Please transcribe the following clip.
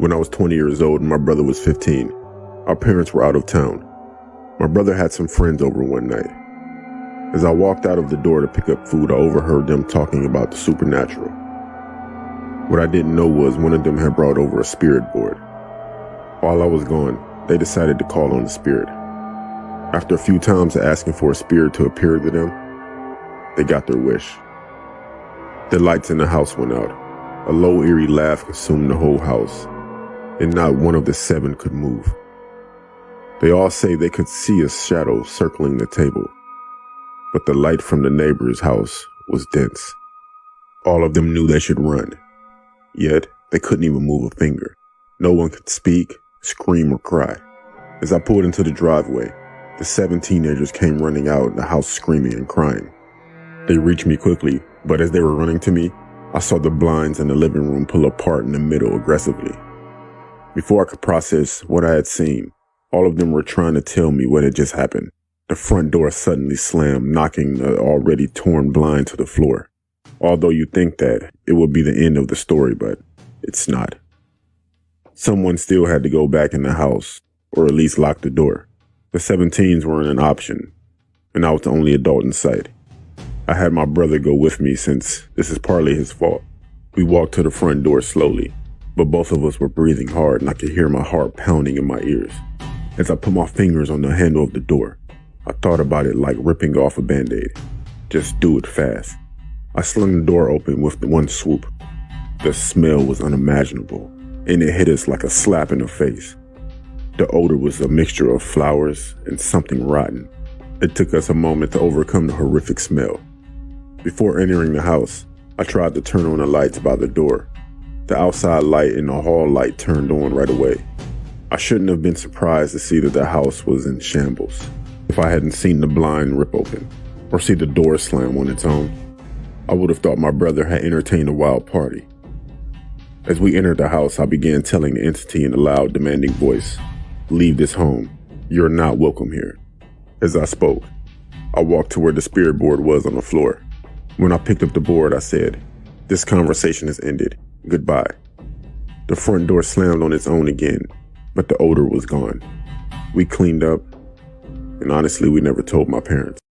when I was 20 years old and my brother was 15. Our parents were out of town. My brother had some friends over one night. As I walked out of the door to pick up food, I overheard them talking about the supernatural. What I didn't know was one of them had brought over a spirit board. While I was gone, they decided to call on the spirit. After a few times of asking for a spirit to appear to them, they got their wish. The lights in the house went out. A low, eerie laugh consumed the whole house, and not one of the 7 could move. They all say they could see a shadow circling the table, but the light from the neighbor's house was dense. All of them knew they should run, yet they couldn't even move a finger. No one could speak, scream, or cry. As I pulled into the driveway, the 7 teenagers came running out of the house screaming and crying. They reached me quickly, but as they were running to me, I saw the blinds in the living room pull apart in the middle aggressively. Before I could process what I had seen, all of them were trying to tell me what had just happened. The front door suddenly slammed, knocking the already torn blind to the floor. Although you think that it would be the end of the story, but it's not. Someone still had to go back in the house, or at least lock the door. The 17s weren't an option, and I was the only adult in sight. I had my brother go with me since this is partly his fault. We walked to the front door slowly, but both of us were breathing hard and I could hear my heart pounding in my ears. As I put my fingers on the handle of the door, I thought about it like ripping off a band-aid. Just do it fast. I slung the door open with one swoop. The smell was unimaginable, and it hit us like a slap in the face. The odor was a mixture of flowers and something rotten. It took us a moment to overcome the horrific smell. Before entering the house, I tried to turn on the lights by the door. The outside light and the hall light turned on right away. I shouldn't have been surprised to see that the house was in shambles. If I hadn't seen the blind rip open, or see the door slam on its own, I would have thought my brother had entertained a wild party. As we entered the house, I began telling the entity in a loud, demanding voice, "Leave this home. You're not welcome here." As I spoke, I walked to where the spirit board was on the floor. When I picked up the board, I said, "This conversation has ended. Goodbye." The front door slammed on its own again, but the odor was gone. We cleaned up, and honestly, we never told my parents.